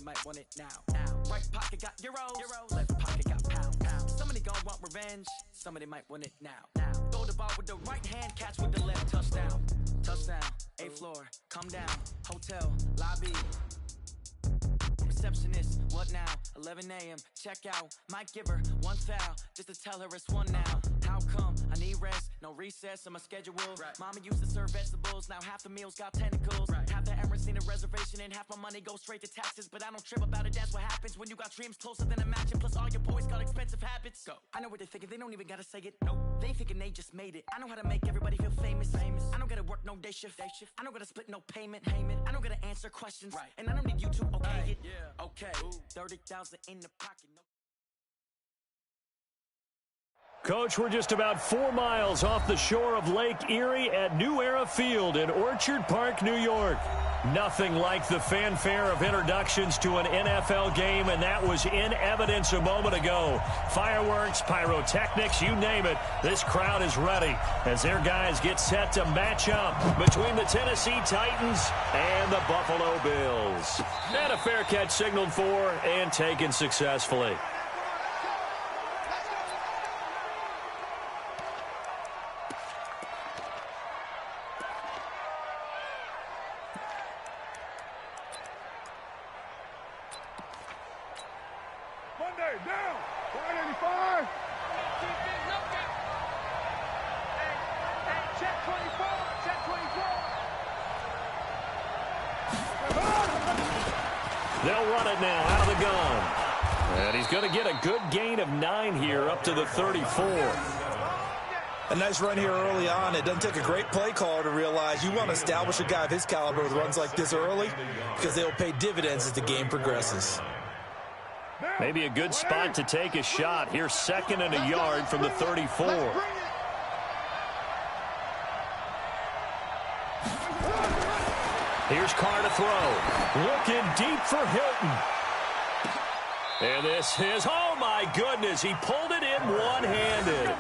might want it now. Right pocket got euros, left pocket got pounds. Somebody gon' want revenge, somebody might want it now. Throw the ball with the right hand, catch with the left, touchdown. Touchdown, 8th floor, come down, hotel, lobby. Receptionist, what now? 11 a.m., check out. Might give her one foul, just to tell her it's one now. How come? I need rest, no recess on my schedule. Right. Mama used to serve vegetables, now half the meals got tentacles. Right. Half the errands need a reservation, and half my money goes straight to taxes. But I don't trip about it, that's what happens when you got dreams closer than a match. And plus all your boys got expensive habits. Go. I know what they're thinking, they don't even gotta say it. Nope. They thinking they just made it. I know how to make everybody feel famous. I don't gotta work no day shift. I don't gotta split no payment. I don't gotta answer questions. Right. And I don't need you to okay it. Yeah. Okay. 30,000 in the pocket. No. Coach, we're just about 4 miles off the shore of Lake Erie at New Era Field in Orchard Park, New York. Nothing like the fanfare of introductions to an NFL game, and that was in evidence a moment ago. Fireworks, pyrotechnics, you name it. This crowd is ready as their guys get set to match up between the Tennessee Titans and the Buffalo Bills. And a fair catch signaled for and taken successfully. They'll run it now out of the gun. And he's going to get a good gain of 9 here up to the 34. A nice run here early on. It doesn't take a great play caller to realize you want to establish a guy of his caliber with runs like this early because they'll pay dividends as the game progresses. Maybe a good spot to take a shot. Here's 2nd and a yard from the 34. Here's Carr to throw. Looking deep for Hilton. And this is, oh my goodness, he pulled it in one-handed.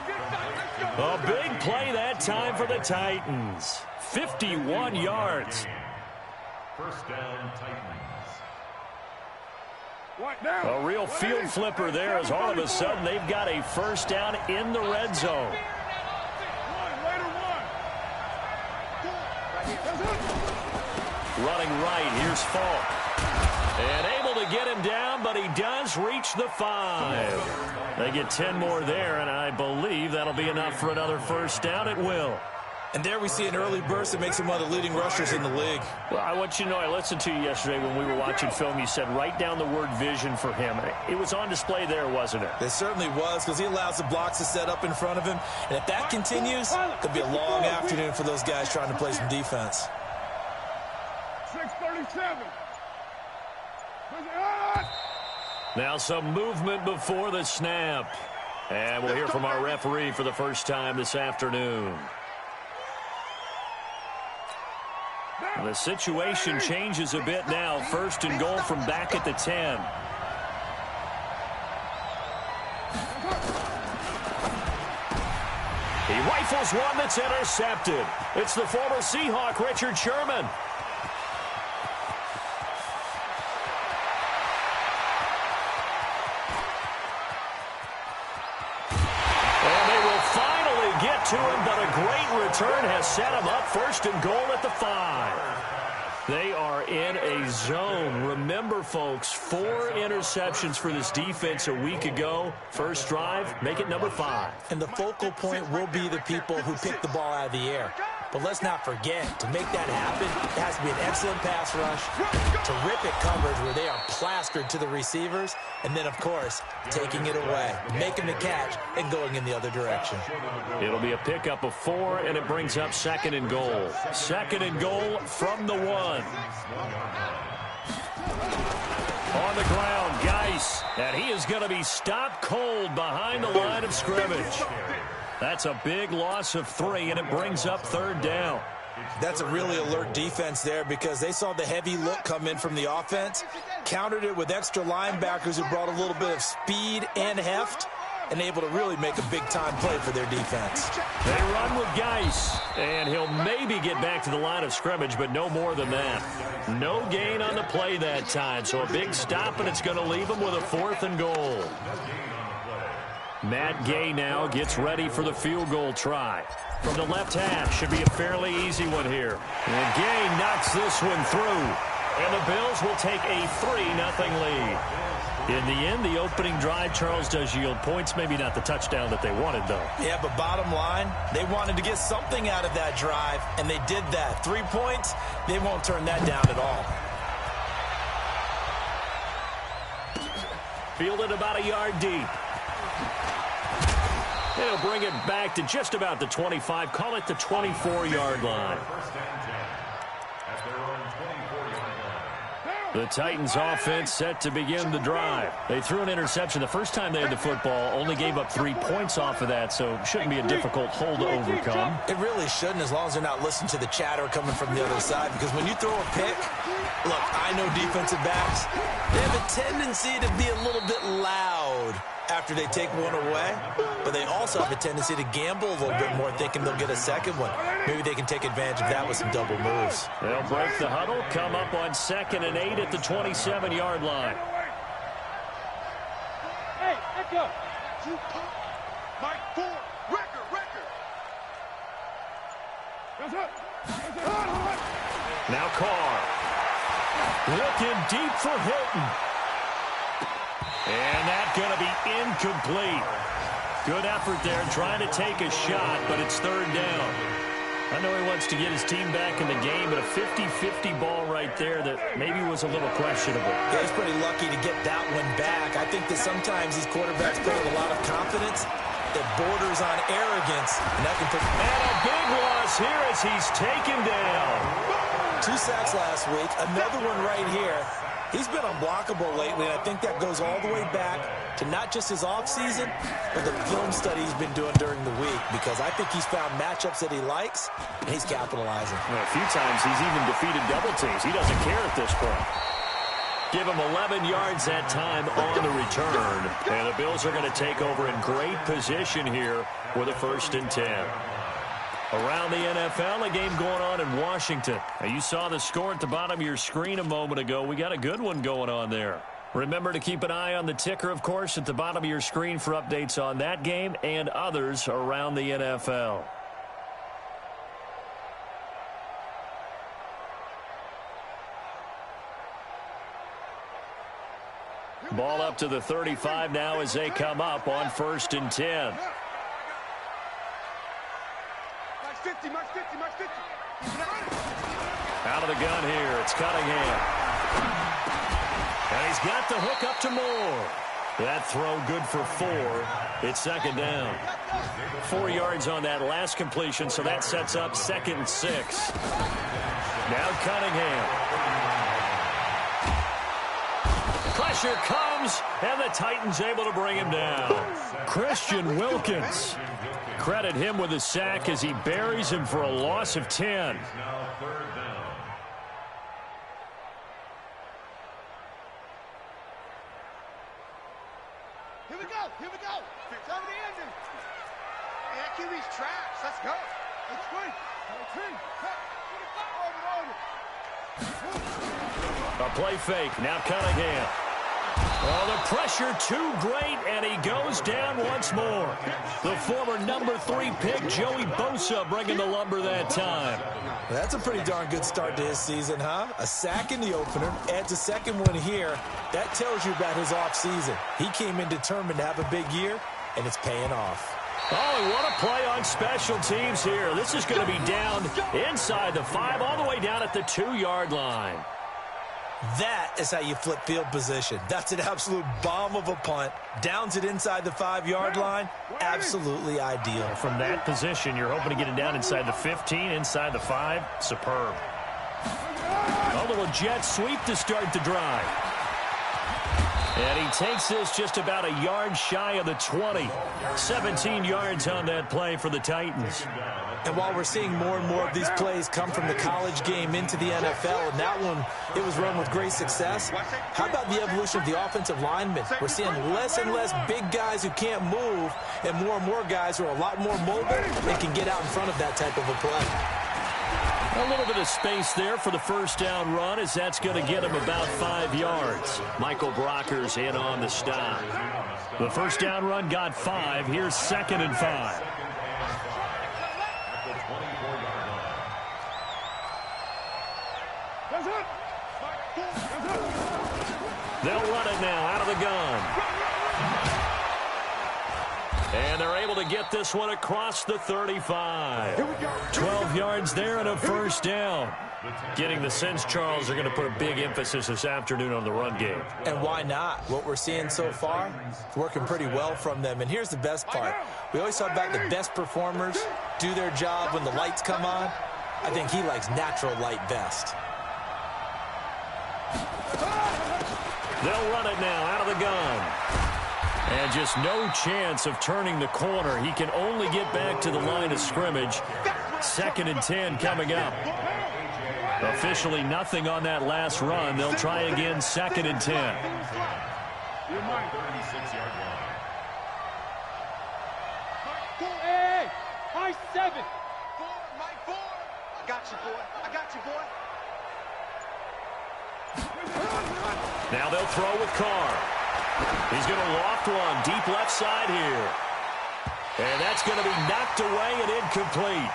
A big play that time for the Titans. 51 yards. First down, Titans. A real field flipper there as all of a sudden they've got a first down in the red zone. Running right, here's Falk. And able to get him down, but he does reach the 5. They get 10 more there, and I believe that'll be enough for another first down. It will. And there we see an early burst that makes him one of the leading rushers in the league. Well, I want you to know, I listened to you yesterday when we were watching film. You said write down the word vision for him. It was on display there, wasn't it? It certainly was, because he allows the blocks to set up in front of him. And if that continues, it could be a long afternoon for those guys trying to play some defense. 6:37. Now some movement before the snap. And we'll hear from our referee for the first time this afternoon. The situation changes a bit now. 1st and goal from back at the 10. He rifles one that's intercepted. It's the former Seahawk, Richard Sherman. To him, but a great return has set him up. 1st and goal at the 5. They are in a zone. Remember, folks, 4 interceptions for this defense a week ago. First drive, make it number 5. And the focal point will be the people who pick the ball out of the air. But let's not forget, to make that happen, it has to be an excellent pass rush, terrific coverage where they are plastered to the receivers, and then, of course, taking it away, making the catch, and going in the other direction. It'll be a pickup of 4, and it brings up 2nd and goal. 2nd and goal from the 1. On the ground, Geis, and he is going to be stopped cold behind the line of scrimmage. That's a big loss of 3, and it brings up 3rd down. That's a really alert defense there because they saw the heavy look come in from the offense, countered it with extra linebackers who brought a little bit of speed and heft, and able to really make a big-time play for their defense. They run with Geis, and he'll maybe get back to the line of scrimmage, but no more than that. No gain on the play that time, so a big stop, and it's going to leave him with a 4th and goal. Matt Gay now gets ready for the field goal try. From the left hash, should be a fairly easy one here. And Gay knocks this one through. And the Bills will take a 3-0 lead. In the end, the opening drive, Charles, does yield points. Maybe not the touchdown that they wanted, though. Yeah, but bottom line, they wanted to get something out of that drive, and they did that. 3 points, they won't turn that down at all. Fielded about a yard deep. They'll bring it back to just about the 25. Call it the 24-yard line. The Titans offense set to begin the drive. They threw an interception the first time they had the football, only gave up 3 points off of that, so shouldn't be a difficult hole to overcome. It really shouldn't, as long as they're not listening to the chatter coming from the other side, because when you throw a pick, look, I know defensive backs, they have a tendency to be a little bit loud after they take one away, but they also have a tendency to gamble a little bit more, thinking they'll get a second one. Maybe they can take advantage of that with some double moves. They'll break the huddle, come up on 2nd and 8 at the 27-yard line. Hey, Echo! Mike 4, record! Now Carr. Looking deep for Hilton. And that's going to be incomplete. Good effort there, trying to take a shot, but it's 3rd down. I know he wants to get his team back in the game, but a 50-50 ball right there that maybe was a little questionable. Yeah, he's pretty lucky to get that one back. I think that sometimes these quarterbacks play with a lot of confidence that borders on arrogance, and that can put... And a big loss here as he's taken down. 2 sacks last week, another one right here. He's been unblockable lately, and I think that goes all the way back to not just his offseason, but the film study he's been doing during the week, because I think he's found matchups that he likes, and he's capitalizing. Well, a few times he's even defeated double teams. He doesn't care at this point. Give him 11 yards that time on the return, and the Bills are going to take over in great position here with a 1st and 10. Around the NFL, a game going on in Washington. Now, you saw the score at the bottom of your screen a moment ago. We got a good one going on there. Remember to keep an eye on the ticker, of course, at the bottom of your screen for updates on that game and others around the NFL. Ball up to the 35 now as they come up on 1st and 10. Out of the gun here, it's Cunningham. And he's got the hook up to Moore. That throw good for 4. It's 2nd down. 4 yards on that last completion, so that sets up 2nd and 6. Now Cunningham. Pressure comes, and the Titans able to bring him down. Christian Wilkins. Credit him with a sack as he buries him for a loss of 10. Here we go! Top of the engine! Hey, that QB's trash. Let's go! A play fake. Now Cunningham. Oh, the pressure too great, and he goes down once more. The former number 3 pick, Joey Bosa, bringing the lumber that time. That's a pretty darn good start to his season, huh? A sack in the opener, adds a 2nd one here. That tells you about his offseason. He came in determined to have a big year, and it's paying off. Oh, and what a play on special teams here. This is going to be down inside the 5, all the way down at the 2-yard line. That is how you flip field position. That's an absolute bomb of a punt. Downs it inside the 5-yard line. Absolutely ideal. From that position, you're hoping to get it down inside the 15, inside the 5. Superb. A little jet sweep to start the drive. And he takes this just about a yard shy of the 20. 17 yards on that play for the Titans. And while we're seeing more and more of these plays come from the college game into the NFL, and that one, it was run with great success, how about the evolution of the offensive linemen? We're seeing less and less big guys who can't move and more guys who are a lot more mobile and can get out in front of that type of a play. A little bit of space there for the first down run, as that's going to get him about 5 yards. Michael Brockers in on the stop. The first down run got 5. Here's 2nd and 5. They'll run it now out of the gun. And they're able to get this one across the 35. 12 yards there and a first down. Getting the sense, Charles, are going to put a big emphasis this afternoon on the run game. And why not? What we're seeing so far, it's working pretty well from them. And here's the best part. We always talk about the best performers do their job when the lights come on. I think he likes natural light best. They'll run it now out of the gun. And just no chance of turning the corner. He can only get back to the line of scrimmage. 2nd and 10 coming up. Officially nothing on that last run. They'll try again 2nd and 10. 36-yard line. High 7. Mike 4. I got you, boy. I got you, boy. Now they'll throw with Carr. He's going to loft one deep left side here. And that's going to be knocked away and incomplete.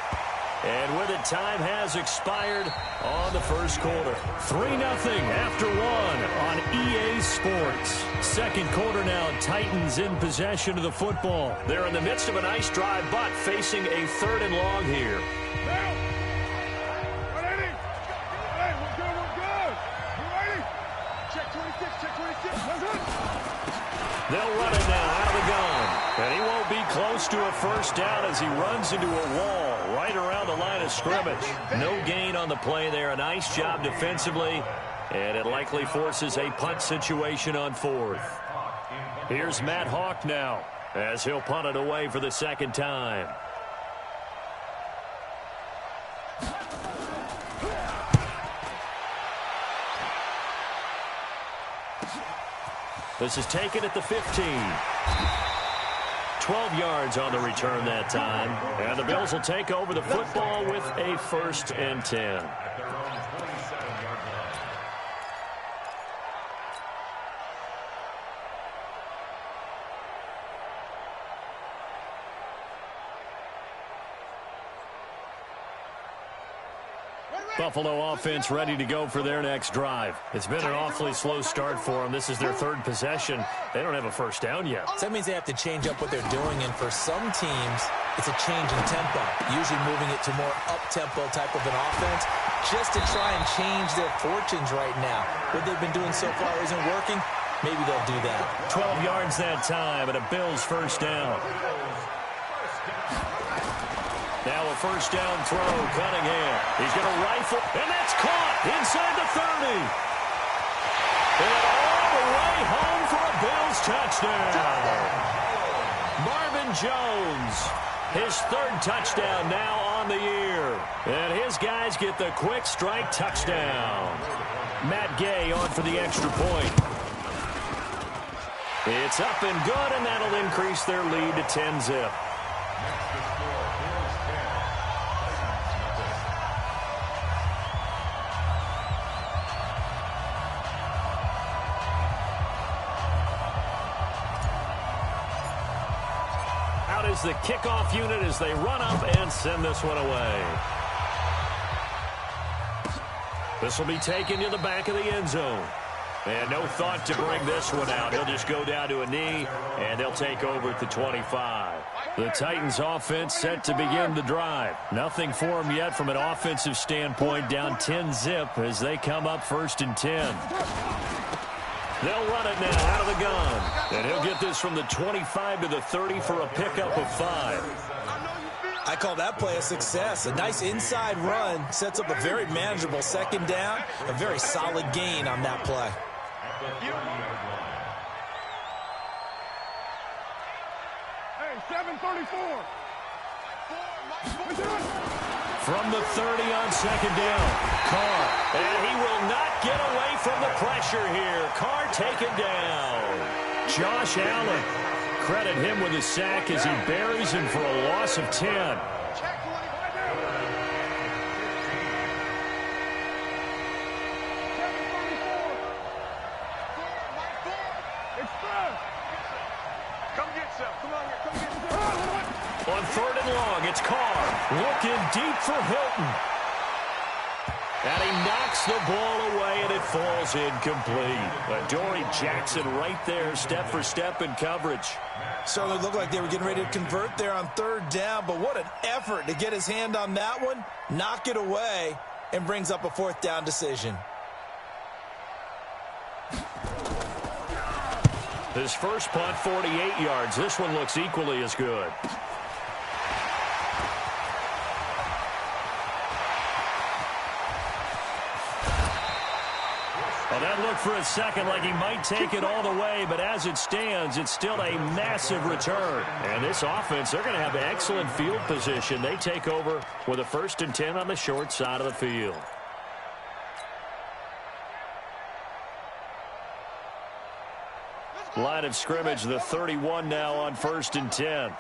And with it, time has expired on the first quarter. 3-0 after 1 on EA Sports. Second quarter now, Titans in possession of the football. They're in the midst of a nice drive, but facing a 3rd and long here. They'll run it now out of the gun. And he won't be close to a first down as he runs into a wall right around the line of scrimmage. No gain on the play there. A nice job defensively. And it likely forces a punt situation on 4th. Here's Matt Hawk now as he'll punt it away for the 2nd time. This is taken at the 15. 12 yards on the return that time. And the Bills will take over the football with a 1st and 10. Buffalo offense ready to go for their next drive. It's been an awfully slow start for them. This is their 3rd possession. They don't have a first down yet. So that means they have to change up what they're doing, and for some teams, it's a change in tempo, usually moving it to more up-tempo type of an offense, just to try and change their fortunes right now. What they've been doing so far isn't working. Maybe they'll do that. 12 yards that time, and a Bills first down. Now a first down throw, Cunningham. He's going to rifle, and that's caught inside the 30. And all the way home for a Bills touchdown. Marvin Jones, his 3rd touchdown now on the year. And his guys get the quick strike touchdown. Matt Gay on for the extra point. It's up and good, and that'll increase their lead to 10-zip. Is the kickoff unit as they run up and send this one away. This will be taken to the back of the end zone. And no thought to bring this one out. He'll just go down to a knee, and they'll take over at the 25. The Titans offense set to begin the drive. Nothing for them yet from an offensive standpoint, down 10-zip as they come up 1st and 10. They'll run it now out of the gun. And he'll get this from the 25 to the 30 for a pickup of 5. I call that play a success. A nice inside run sets up a very manageable 2nd down. A very solid gain on that play. Hey, 734. From the 30 on second down, Carr. And he will not get away from the pressure here. Carr taken down. Josh Allen. Credit him with a sack as he buries him for a loss of 10. On third and long, it's Carr. Looking deep for Hilton. And he knocks the ball away, and it falls incomplete. Adoree Jackson right there, step for step in coverage. Certainly looked like they were getting ready to convert there on third down, but what an effort to get his hand on that one, knock it away, and brings up a fourth down decision. His first punt, 48 yards. This one looks equally as good. Well, that looked for a second like he might take it all the way, but as it stands, it's still a massive return. And this offense, they're going to have excellent field position. They take over with a 1st and 10 on the short side of the field. Line of scrimmage, the 31 now on 1st and 10.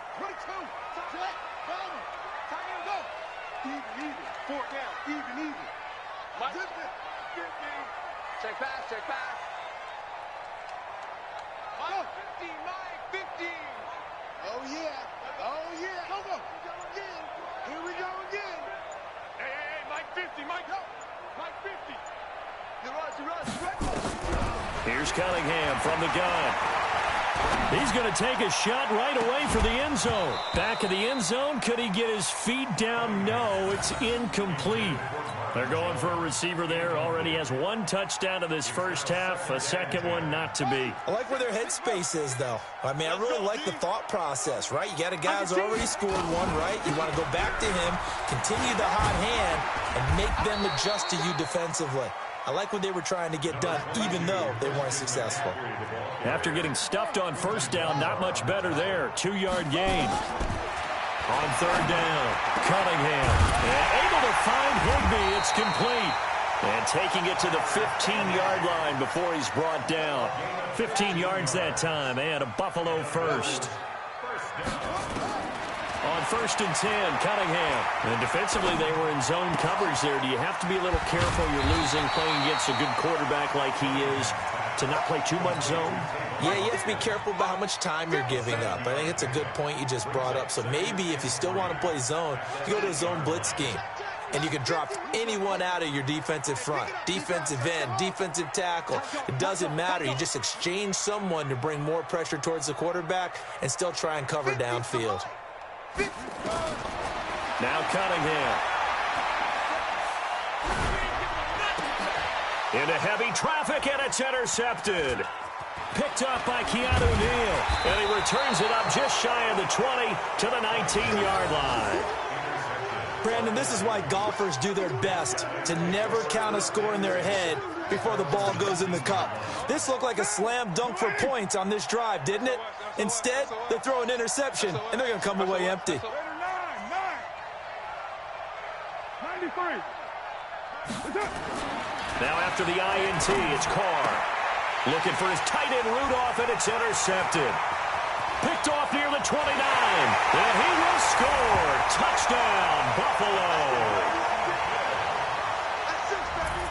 Check pass, check pass. Mike 15, Mike 15. Oh, yeah. Oh, yeah. Come on. Here we go again. Hey, Mike 50, Mike. Mike 50. You rush. Here's Cunningham from the gun. He's going to take a shot right away for the end zone. Back of the end zone. Could he get his feet down? No, it's incomplete. They're going for a receiver there. Already has one touchdown in this first half. A second one not to be. I like where their headspace is, though. I mean, I really like the thought process, right? You got a guy who's already scored one, right? You want to go back to him, continue the hot hand, and make them adjust to you defensively. I like what they were trying to get done, even though they weren't successful. After getting stuffed on first down, not much better there. 2-yard gain. On third down, Cunningham. And able to find Higbee. It's complete. And taking it to the 15-yard line before he's brought down. 15 yards that time, and a Buffalo first. On 1st and 10, Cunningham. And defensively, they were in zone coverage there. Do you have to be a little careful? You're losing, playing against a good quarterback like he is, to not play too much zone? Yeah, you have to be careful about how much time you're giving up. I think it's a good point you just brought up. So maybe if you still want to play zone, you go to a zone blitz scheme. And you can drop anyone out of your defensive front. Defensive end, defensive tackle. It doesn't matter. You just exchange someone to bring more pressure towards the quarterback and still try and cover downfield. Now Cunningham. Into heavy traffic, and it's intercepted. Picked up by Keanu Neal. And he returns it up just shy of the 20 to the 19-yard line. Brandon, this is why golfers do their best to never count a score in their head before the ball goes in the cup. This looked like a slam dunk for points on this drive, didn't it? Instead, they throw an interception, and they're going to come away empty. 93. Now after the INT, it's Carr. Looking for his tight end Rudolph, and it's intercepted. Picked off near the 29, and he will score. Touchdown, Buffalo.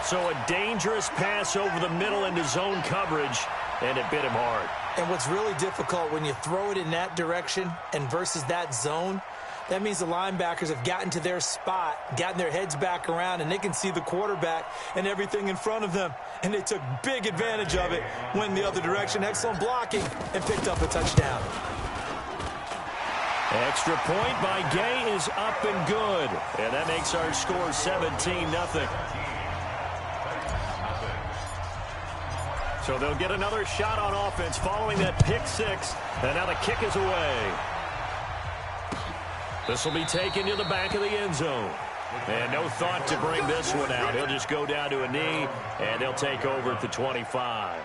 So a dangerous pass over the middle into zone coverage, and it bit him hard. And what's really difficult when you throw it in that direction and versus that zone, that means the linebackers have gotten to their spot, gotten their heads back around, and they can see the quarterback and everything in front of them. And they took big advantage of it, went the other direction, excellent blocking, and picked up a touchdown. Extra point by Gay is up and good. And that makes our score 17-0. So they'll get another shot on offense following that pick six. And now the kick is away. This will be taken to the back of the end zone. And no thought to bring this one out. He'll just go down to a knee, and they'll take over at the 25.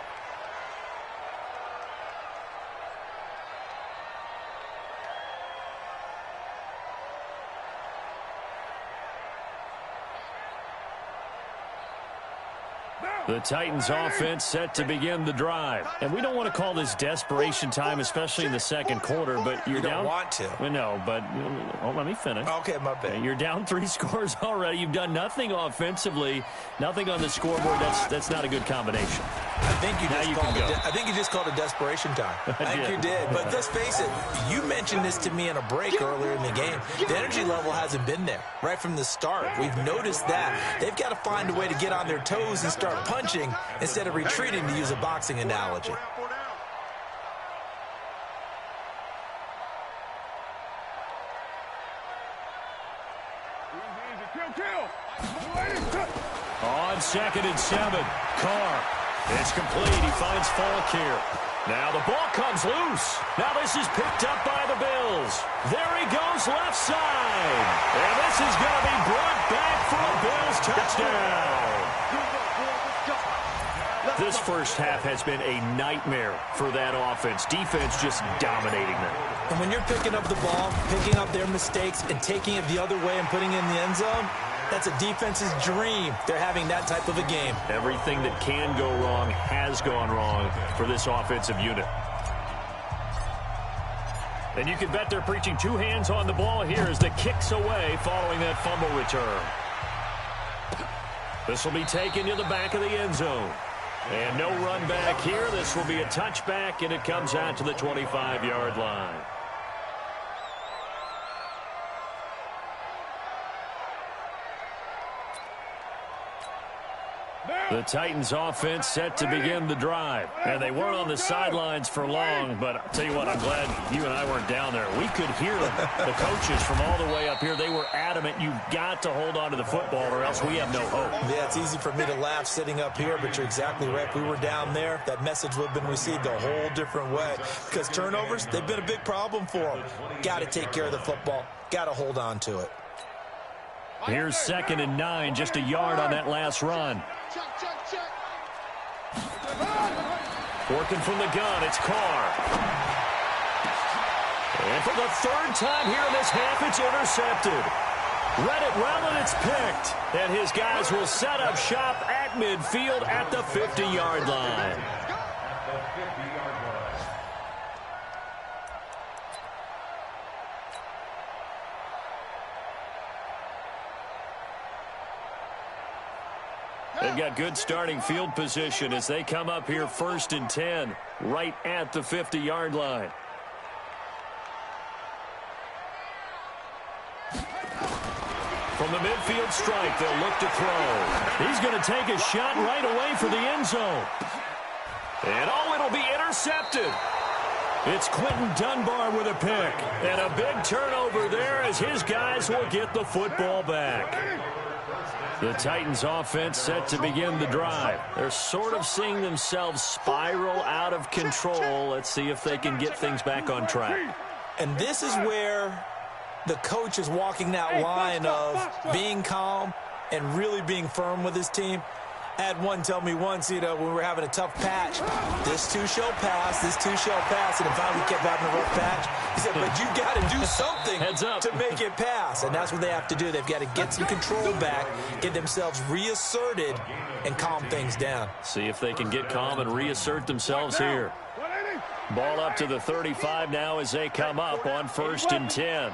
The Titans offense set to begin the drive. And we don't want to call this desperation time, especially in the second quarter, but you're down. You don't want to. Well, no, but let me finish. Okay, my bad. You're down 3 scores already. You've done nothing offensively, nothing on the scoreboard. That's not a good combination. I think you just called it desperation time. I think you did. But let's face it, you mentioned this to me in a break earlier in the game. The energy level hasn't been there right from the start. We've noticed that. They've got to find a way to get on their toes and start punching instead of retreating, to use a boxing analogy. On 2nd and 7, Carr. It's complete. He finds Falk here. Now the ball comes loose. Now this is picked up by the Bills. There he goes left side. And this is going to be brought back for a Bills touchdown. This first half has been a nightmare for that offense. Defense just dominating them. And when you're picking up the ball, picking up their mistakes, and taking it the other way and putting it in the end zone, that's a defense's dream. They're having that type of a game. Everything that can go wrong has gone wrong for this offensive unit. And you can bet they're preaching 2 hands on the ball here as the kick's away following that fumble return. This will be taken to the back of the end zone. And no run back here. This will be a touchback, and it comes out to the 25-yard line. The Titans offense set to begin the drive. And they weren't on the sidelines for long, but I'll tell you what, I'm glad you and I weren't down there. We could hear the coaches from all the way up here. They were adamant, you've got to hold on to the football or else we have no hope. Yeah, it's easy for me to laugh sitting up here, but you're exactly right. If we were down there, that message would have been received a whole different way. Because turnovers, they've been a big problem for them. Got to take care of the football. Got to hold on to it. Here's 2nd and 9, just a yard on that last run. Working from the gun, it's Carr. And for the 3rd time here in this half, it's intercepted. Read it well, and it's picked. And his guys will set up shop at midfield at the 50-yard line. They've got good starting field position as they come up here 1st and 10, right at the 50-yard line. From the midfield stripe, they'll look to throw. He's going to take a shot right away for the end zone. And it'll be intercepted. It's Quentin Dunbar with a pick. And a big turnover there as his guys will get the football back. The Titans offense set to begin the drive. They're sort of seeing themselves spiral out of control. Let's see if they can get things back on track. And this is where the coach is walking that line of being calm and really being firm with his team. I had one tell me once, when we were having a tough patch, this too shall pass, this too shall pass, and finally we kept having a rough patch. He said, but you got to do something to make it pass, and that's what they have to do. They've got to get some control back, get themselves reasserted, and calm things down. See if they can get calm and reassert themselves here. Ball up to the 35 now as they come up on 1st and 10.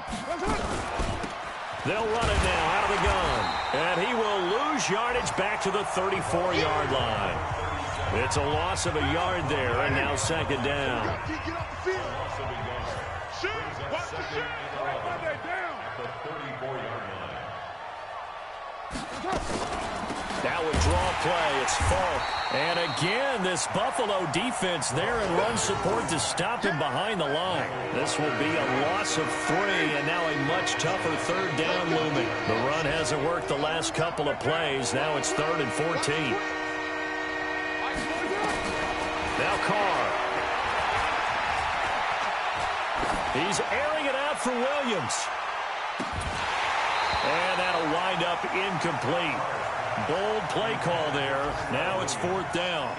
They'll run it now out of the gun. And he will lose yardage back to the 34-yard line. It's a loss of a yard there, and now 2nd down. Now with draw play, it's Falk. And again, this Buffalo defense there in run support to stop him behind the line. This will be a loss of 3, and now a much tougher 3rd down looming. The run hasn't worked the last couple of plays. Now it's 3rd and 14. Now Carr. He's airing it out for Williams. And that'll wind up incomplete. Bold play call there. Now it's 4th down.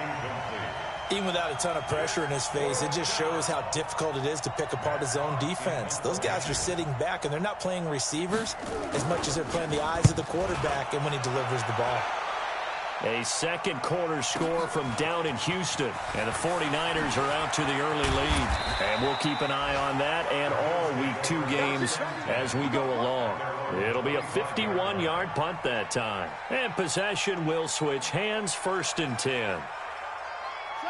Even without a ton of pressure in his face, it just shows how difficult it is to pick apart his own defense. Those guys are sitting back, and they're not playing receivers as much as they're playing the eyes of the quarterback and when he delivers the ball. A second quarter score from down in Houston. And the 49ers are out to the early lead. And we'll keep an eye on that and all Week 2 games as we go along. It'll be a 51-yard punt that time. And possession will switch hands, 1st and 10.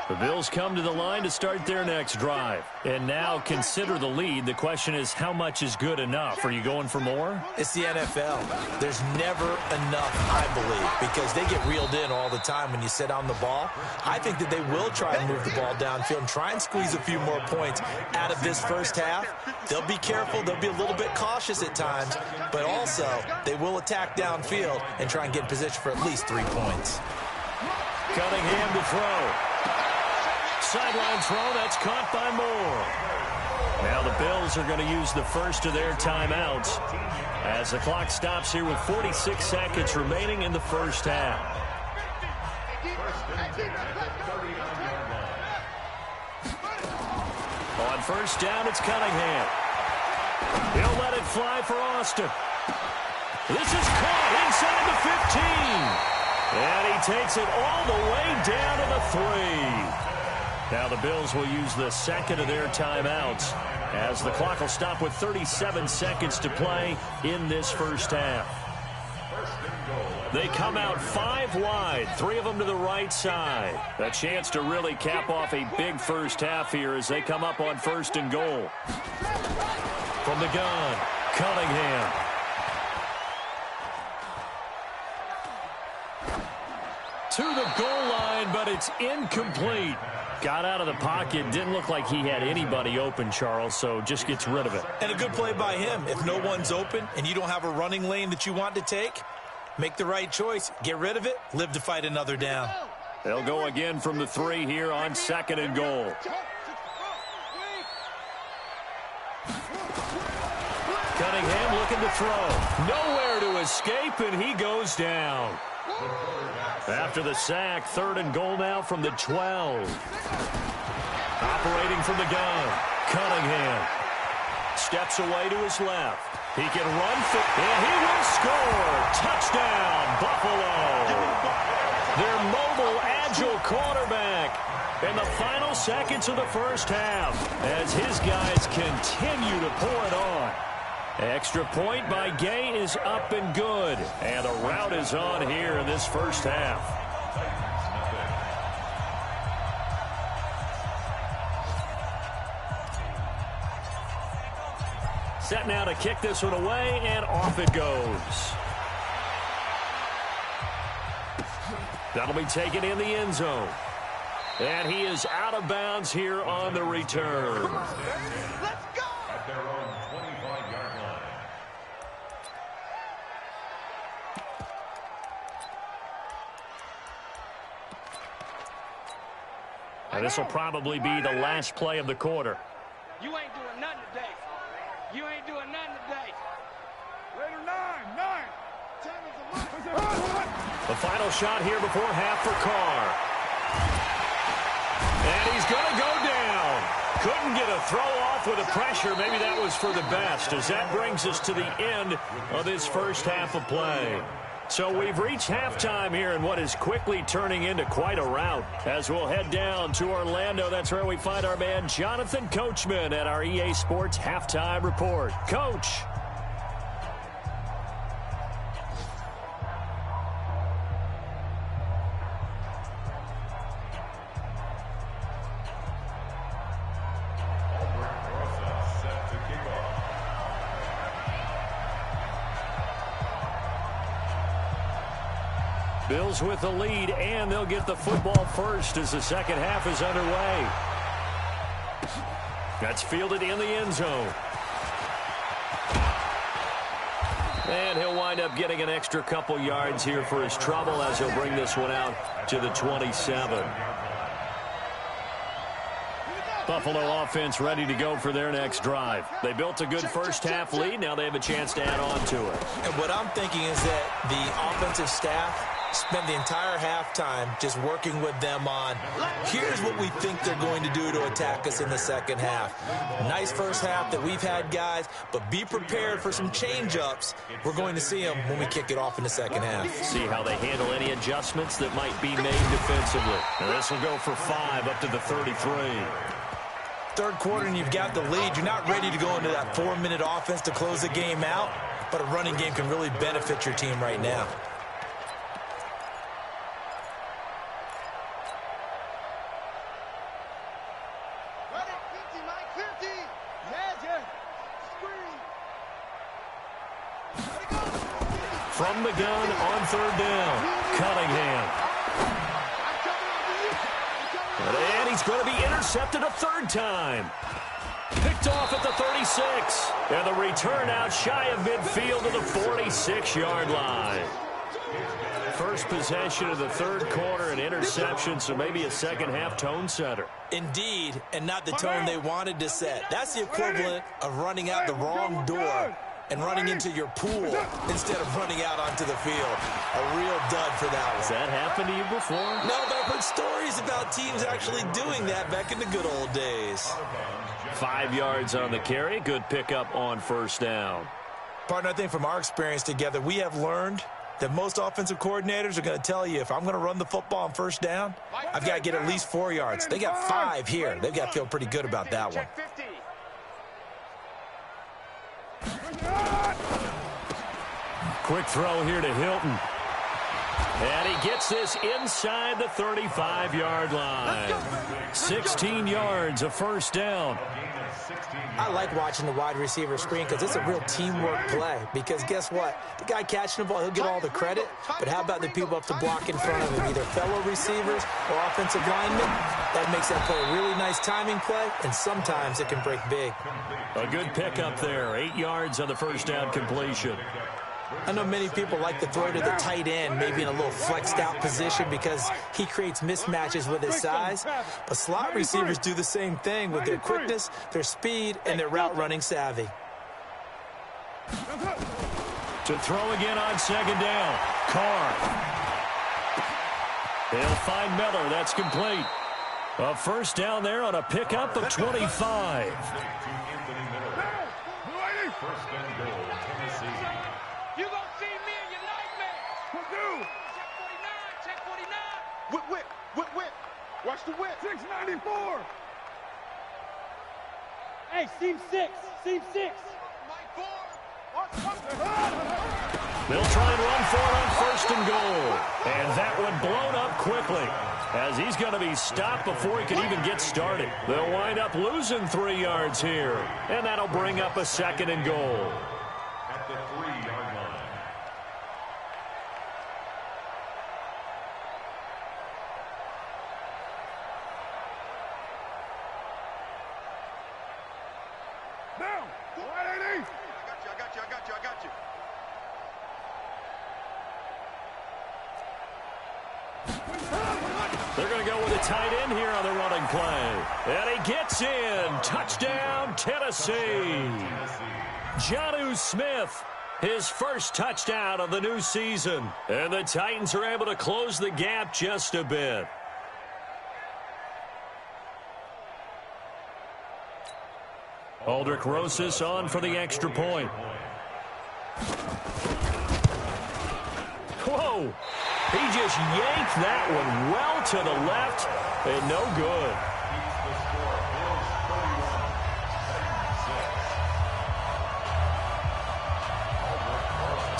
The Bills come to the line to start their next drive. And now consider the lead. The question is, how much is good enough? Are you going for more? It's the NFL. There's never enough, I believe, because they get reeled in all the time when you sit on the ball. I think that they will try and move the ball downfield and try and squeeze a few more points out of this first half. They'll be careful. They'll be a little bit cautious at times, but also they will attack downfield and try and get in position for at least 3 points. Cunningham to throw. Sideline throw, that's caught by Moore. Now the Bills are going to use the first of their timeouts as the clock stops here with 46 seconds remaining in the first half. On first down, it's Cunningham. He'll let it fly for Austin. This is caught inside the 15. And he takes it all the way down to the 3. Now the Bills will use the second of their timeouts as the clock will stop with 37 seconds to play in this first half. They come out 5 wide, 3 of them to the right side. A chance to really cap off a big first half here as they come up on 1st and goal. From the gun, Cunningham. To the goal line, but it's incomplete. Got out of the pocket. Didn't look like he had anybody open, Charles, so just gets rid of it. And a good play by him. If no one's open and you don't have a running lane that you want to take, make the right choice. Get rid of it. Live to fight another down. They'll go again from the 3 here on 2nd and goal. Cunningham looking to throw. Nowhere to escape, and he goes down. After the sack, 3rd and goal now from the 12. Operating from the gun, Cunningham. Steps away to his left. He can run, and he will score. Touchdown, Buffalo. Their mobile, agile quarterback in the final seconds of the first half as his guys continue to pour it on. Extra point by Gay is up and good. And the route is on here in this first half. Set now to kick this one away, and off it goes. That'll be taken in the end zone. And he is out of bounds here on the return. Let's go! At their own 25-yard line. And this will probably be the last play of the quarter. You ain't doing nothing today. You ain't doing nothing today. Later, 9. The final shot here before half for Carr. And he's going to go down. Couldn't get a throw off with the pressure. Maybe that was for the best, as that brings us to the end of this first half of play. So we've reached halftime here in what is quickly turning into quite a rout. As we'll head down to Orlando, that's where we find our man Jonathan Coachman at our EA Sports Halftime Report. Coach. Bills with the lead, and they'll get the football first as the second half is underway. That's fielded in the end zone. And he'll wind up getting an extra couple yards here for his trouble as he'll bring this one out to the 27. Buffalo offense ready to go for their next drive. They built a good first half lead. Now they have a chance to add on to it. And what I'm thinking is that the offensive staff Spend the entire halftime just working with them on, here's what we think they're going to do to attack us in the second half. Nice first half that we've had, guys, but be prepared for some change-ups. We're going to see them when we kick it off in the second half. See how they handle any adjustments that might be made defensively. And this will go for 5 up to the 33. Third quarter and you've got the lead. You're not ready to go into that 4-minute offense to close the game out, but a running game can really benefit your team right now. From the gun on third down, Cunningham. And he's going to be intercepted a third time. Picked off at the 36. And the return out shy of midfield to the 46-yard line. First possession of the third quarter, an interception, so maybe a second-half tone setter. Indeed, and not the tone they wanted to set. That's the equivalent of running out the wrong door and running into your pool instead of running out onto the field. A real dud for that one. Has that happened to you before? No, but I've heard stories about teams actually doing that back in the good old days. 5 yards on the carry. Good pickup on first down. Partner, I think from our experience together, we have learned that most offensive coordinators are going to tell you, if I'm going to run the football on first down, I've got to get at least 4 yards. They got 5 here. They've got to feel pretty good about that one. Quick throw here to Hilton. And he gets this inside the 35-yard line. 16 yards, a first down. I like watching the wide receiver screen because it's a real teamwork play. Because guess what? The guy catching the ball, he'll get all the credit. But how about the people up to block in front of him, either fellow receivers or offensive linemen? That makes that play a really nice timing play, and sometimes it can break big. A good pickup there. 8 yards on the first down completion. I know many people like to throw to the tight end, maybe in a little flexed out position because he creates mismatches with his size. But slot receivers do the same thing with their quickness, their speed, and their route running savvy. To throw again on second down. Carr. They'll find Miller. That's complete. A first down there on a pickup of 25. First and goal, Tennessee. You gonna see me in your nightmare. Check 49, check 49. Whip. Watch the whip. 694. Hey, seam 6. Mike Ford. They'll try and run for it on first and goal. And that one blown up quickly, as he's going to be stopped before he can even get started. They'll wind up losing 3 yards here, and that'll bring up a second and goal. At the 3-yard line. Down. 180. I got you. They're going to go with a tight end here on the running play. And he gets in. Touchdown, Tennessee. Jonnu Smith, his first touchdown of the new season. And the Titans are able to close the gap just a bit. Aldrick Rosas on for the extra point. Whoa! He just yanked that one well to the left, and no good.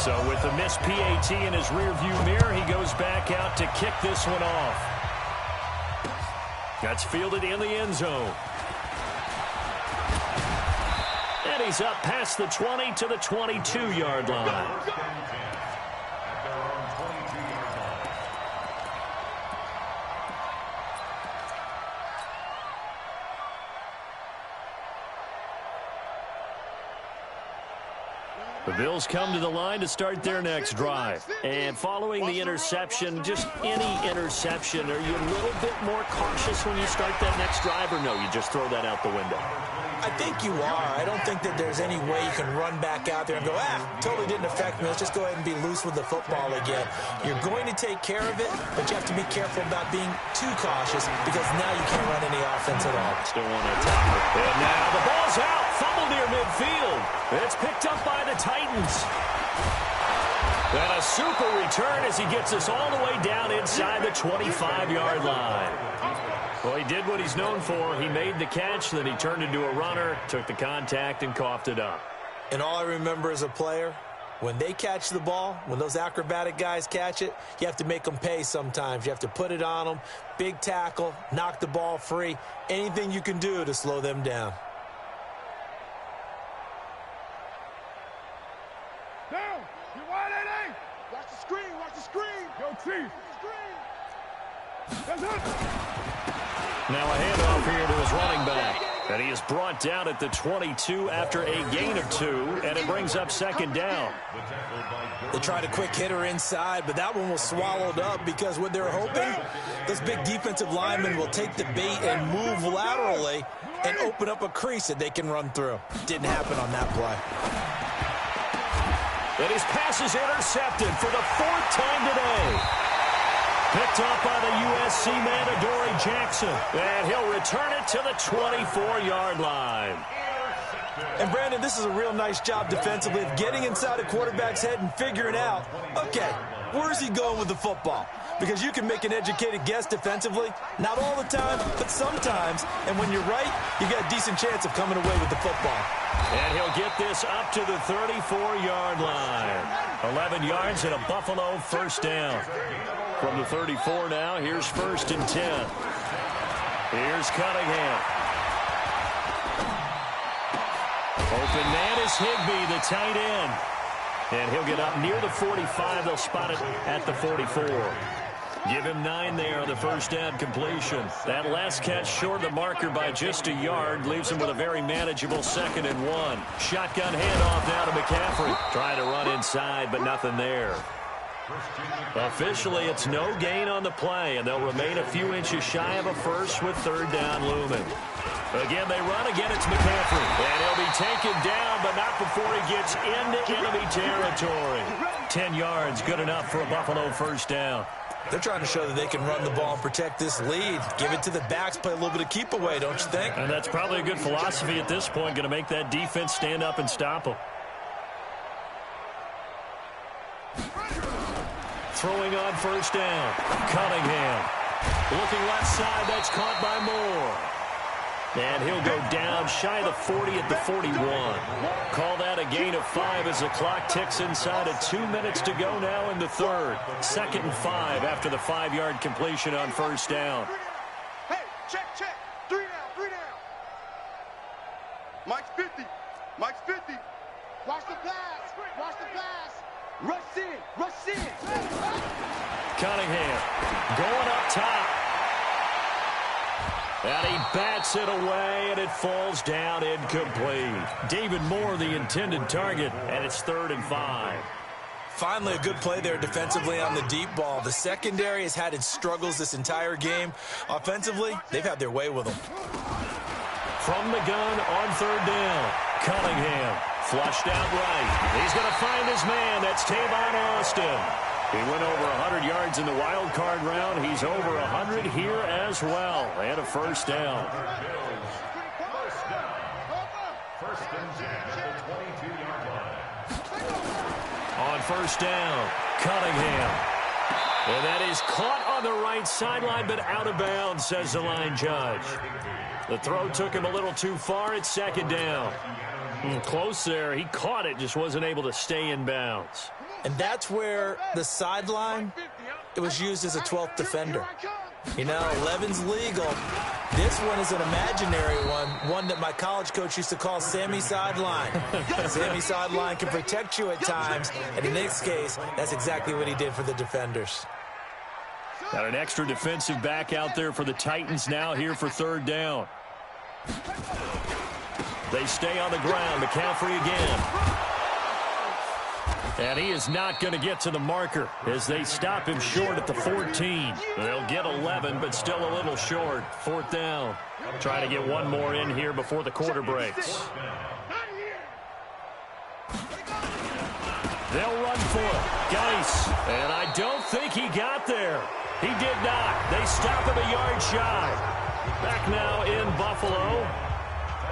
So with the missed PAT in his rearview mirror, he goes back out to kick this one off. That's fielded in the end zone. And he's up past the 20 to the 22-yard line. The Bills come to the line to start their next drive. And following the interception, just any interception, are you a little bit more cautious when you start that next drive, or no, you just throw that out the window? I think you are. I don't think that there's any way you can run back out there and go, totally didn't affect me. Let's just go ahead and be loose with the football again. You're going to take care of it, but you have to be careful about being too cautious because now you can't run any offense at all. Still want to tackle. And now the ball's out. Fumble near midfield. It's picked up by the Titans. And a super return as he gets us all the way down inside the 25-yard line. Well, he did what he's known for. He made the catch, then he turned into a runner, took the contact, and coughed it up. And all I remember as a player, when they catch the ball, when those acrobatic guys catch it, you have to make them pay sometimes. You have to put it on them, big tackle, knock the ball free, anything you can do to slow them down. Down. You wide at 8. Watch the screen. Watch the screen. Yo, Chief. That's it. Now a handoff here to his running back. And he is brought down at the 22 after a gain of 2, and it brings up second down. They tried a quick hitter inside, but that one was swallowed up because what they're hoping, those big defensive linemen will take the bait and move laterally and open up a crease that they can run through. Didn't happen on that play. And his pass is intercepted for the 4th time today. Picked off by the USC man, Adoree Jackson. And he'll return it to the 24-yard line. And, Brandon, this is a real nice job defensively of getting inside a quarterback's head and figuring out, okay, where's he going with the football? Because you can make an educated guess defensively. Not all the time, but sometimes. And when you're right, you got a decent chance of coming away with the football. And he'll get this up to the 34-yard line. 11 yards and a Buffalo first down. From the 34 now, here's 1st and 10. Here's Cunningham. Open man is Higbee, the tight end. And he'll get up near the 45. They'll spot it at the 44. Give him 9 there on the first down completion. That last catch short of the marker by just a yard leaves him with a very manageable 2nd and 1. Shotgun handoff now to McCaffrey. Trying to run inside, but nothing there. Officially, it's no gain on the play, and they'll remain a few inches shy of a first with 3rd down looming. Again, they run. Again, it's McCaffrey. And he'll be taken down, but not before he gets into enemy territory. 10 yards, good enough for a Buffalo first down. They're trying to show that they can run the ball and protect this lead. Give it to the backs, play a little bit of keep away, don't you think? And that's probably a good philosophy at this point, going to make that defense stand up and stop them. Throwing on first down, Cunningham. Looking left side, that's caught by Moore. And he'll go down shy of the 40 at the 41. Call that a gain of 5 as the clock ticks inside of 2 minutes to go now in the 3rd. 2nd and 5 after the 5-yard completion on first down. Hey, check. 3 down. Mike's 50. Mike's 50. Watch the pass. Rush in. Cunningham going up top. And he bats it away, and it falls down incomplete. David Moore, the intended target, and it's 3rd and 5. Finally, a good play there defensively on the deep ball. The secondary has had its struggles this entire game. Offensively, they've had their way with them. From the gun on 3rd down, Cunningham flushed out right. He's going to find his man. That's Tavon Austin. He went over 100 yards in the wild card round. He's over 100 here as well. And a first down. First and 10 at the 22-yard line. On first down, Cunningham. And that is caught on the right sideline, but out of bounds, says the line judge. The throw took him a little too far. It's 2nd down. Close there. He caught it, just wasn't able to stay in bounds. And that's where the sideline, it was used as a 12th defender. You know, 11's legal. This one is an imaginary one that my college coach used to call Sammy Sideline. Sammy Sideline can protect you at times, and in this case, that's exactly what he did for the defenders. Got an extra defensive back out there for the Titans now here for 3rd down. They stay on the ground. McCaffrey again. And he is not going to get to the marker as they stop him short at the 14. They'll get 11, but still a little short. 4th down. Trying to get one more in here before the quarter breaks. They'll run for it. Geis. And I don't think he got there. He did not. They stop him a yard shy. Back now in Buffalo.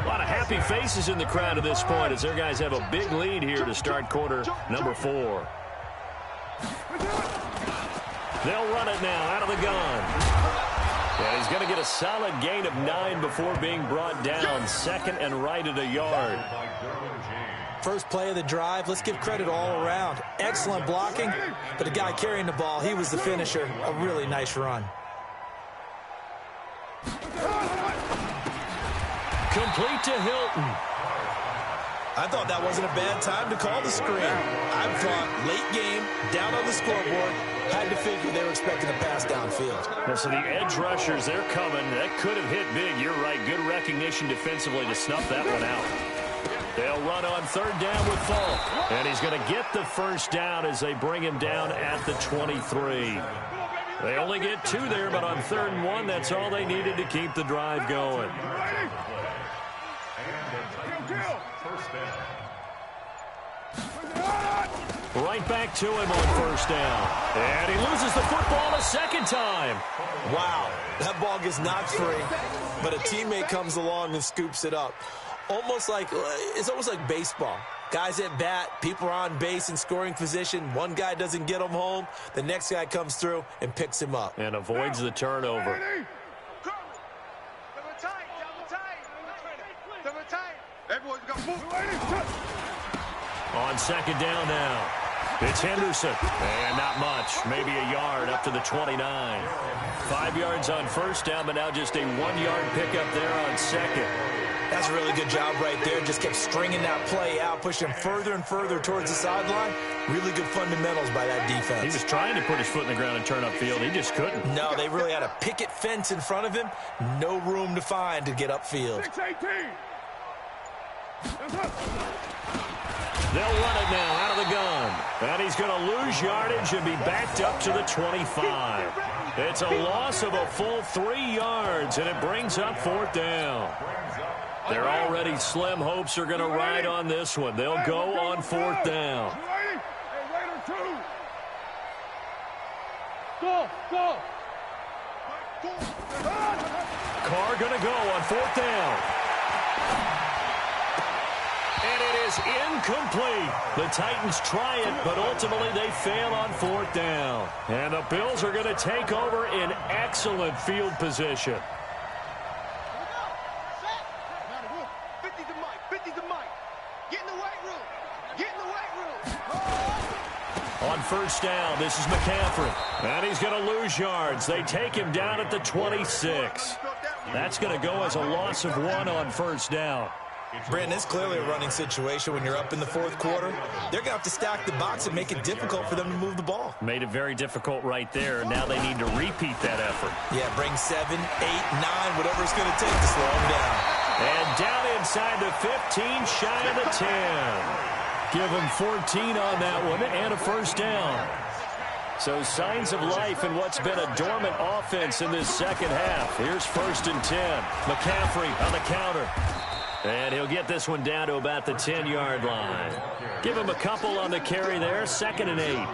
A lot of happy faces in the crowd at this point as their guys have a big lead here to start quarter number 4. They'll run it now out of the gun. And he's going to get a solid gain of 9 before being brought down. 2nd and right at a yard. First play of the drive, let's give credit all around. Excellent blocking, but the guy carrying the ball, he was the finisher. A really nice run. Complete to Hilton. I thought that wasn't a bad time to call the screen. I thought late game, down on the scoreboard, had to figure they were expecting a pass downfield. Now, so the edge rushers, they're coming. That could have hit big. You're right. Good recognition defensively to snuff that one out. They'll run on 3rd down with Falk. And he's going to get the first down as they bring him down at the 23. They only get 2 there, but on 3rd and 1, that's all they needed to keep the drive going. Right back to him on 1st down. And he loses the football a 2nd time. Wow, that ball gets knocked free, but a teammate comes along and scoops it up. It's almost like baseball. Guys at bat, people are on base in scoring position. One guy doesn't get him home. The next guy comes through and picks him up. And avoids the turnover. On 2nd down now. It's Henderson. And not much. Maybe a yard up to the 29. 5 yards on 1st down, but now just a 1-yard pickup there on 2nd. That's a really good job right there. Just kept stringing that play out, pushing him further and further towards the sideline. Really good fundamentals by that defense. He was trying to put his foot in the ground and turn upfield. He just couldn't. No, they really had a picket fence in front of him. No room to find to get upfield. They'll run it now out of the gun. And he's going to lose yardage and be backed up to the 25. It's a loss of a full 3 yards, and it brings up 4th down. Their already slim hopes are going to ride on this one. They'll go on 4th down. Carr going to go on 4th down. And it is incomplete. The Titans try it, but ultimately they fail on 4th down. And the Bills are going to take over in excellent field position. On 1st down, this is McCaffrey. And he's going to lose yards. They take him down at the 26. That's going to go as a loss of 1 on 1st down. Brandon, it's clearly a running situation when you're up in the 4th quarter. They're going to have to stack the box and make it difficult for them to move the ball. Made it very difficult right there. Now they need to repeat that effort. Yeah, bring 7, 8, 9, whatever it's going to take to slow them down. And down inside the 15, shy of the 10. Give them 14 on that one and a 1st down. So signs of life in what's been a dormant offense in this 2nd half. Here's 1st and 10. McCaffrey on the counter. And he'll get this one down to about the 10-yard line. Give him a couple on the carry there. 2nd and 8.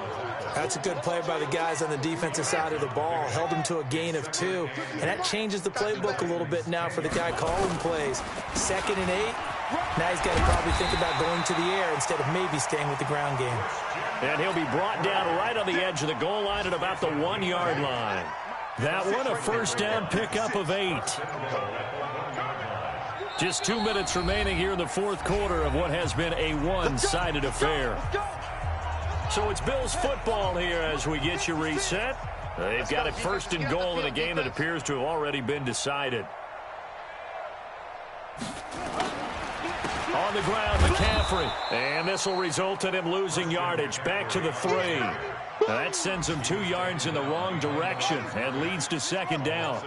That's a good play by the guys on the defensive side of the ball. Held him to a gain of 2. And that changes the playbook a little bit now for the guy calling plays. 2nd and 8. Now he's got to probably think about going to the air instead of maybe staying with the ground game. And he'll be brought down right on the edge of the goal line at about the 1-yard line. That one a 1st down pickup of 8. Just 2 minutes remaining here in the 4th quarter of what has been a one-sided affair. So it's Bills football here as we get you reset. They've got it 1st and goal in a game that appears to have already been decided. On the ground, McCaffrey. And this will result in him losing yardage back to the 3. That sends him 2 yards in the wrong direction and leads to 2nd down.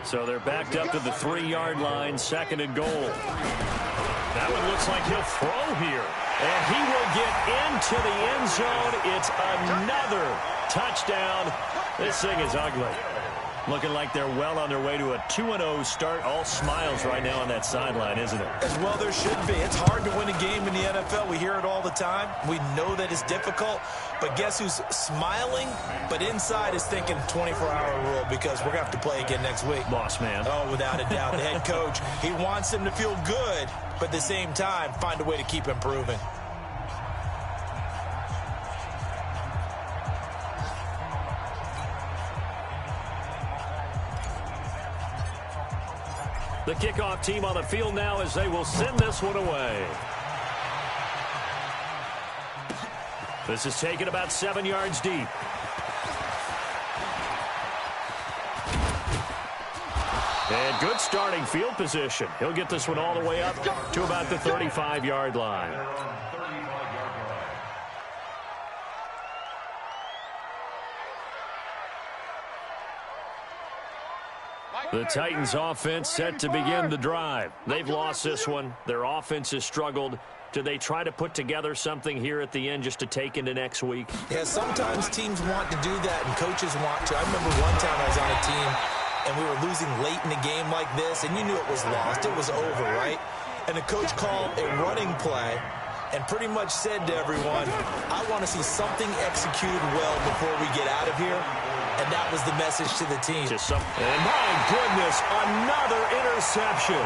So they're backed up to the 3-yard line, 2nd and goal. That one looks like he'll throw here. And he will get into the end zone. It's another touchdown. This thing is ugly. Looking like they're well on their way to a 2-0 start. All smiles right now on that sideline, isn't it? As well there should be. It's hard to win a game in the NFL. We hear it all the time. We know that it's difficult. But guess who's smiling? But inside is thinking 24-hour rule because we're going to have to play again next week. Boss man. Oh, without a doubt. The head coach, he wants them to feel good, but at the same time, find a way to keep improving. The kickoff team on the field now as they will send this one away. This is taken about 7 yards deep. And good starting field position. He'll get this one all the way up to about the 35-yard line. The Titans offense set to begin the drive. They've lost this one. Their offense has struggled. Do they try to put together something here at the end just to take into next week? Yeah, sometimes teams want to do that and coaches want to. I remember one time I was on a team and we were losing late in a game like this and you knew it was lost. It was over, right? And the coach called a running play and pretty much said to everyone, I want to see something executed well before we get out of here. And that was the message to the team. And my goodness, another interception.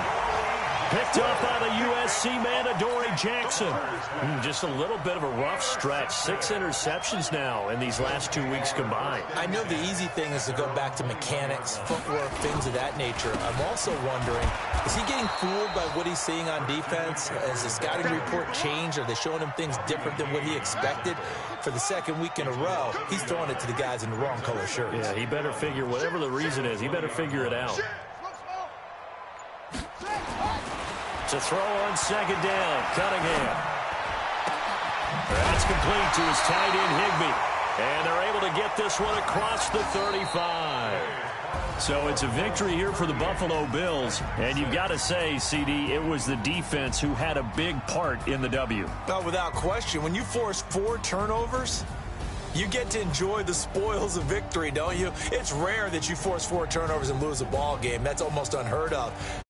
Picked up by the USC man, Adoree Jackson. Just a little bit of a rough stretch. 6 interceptions now in these last 2 weeks combined. I know the easy thing is to go back to mechanics, footwork, things of that nature. I'm also wondering, is he getting fooled by what he's seeing on defense? Has the scouting report changed? Are they showing him things different than what he expected? For the second week in a row, he's throwing it to the guys in the wrong color shirts. Yeah, he better figure, whatever the reason is, he better figure it out. To throw on second down, Cunningham. That's complete to his tight end, Higbee. And they're able to get this one across the 35. So it's a victory here for the Buffalo Bills. And you've got to say, CD, it was the defense who had a big part in the W. Oh, without question. When you force 4 turnovers, you get to enjoy the spoils of victory, don't you? It's rare that you force 4 turnovers and lose a ball game. That's almost unheard of.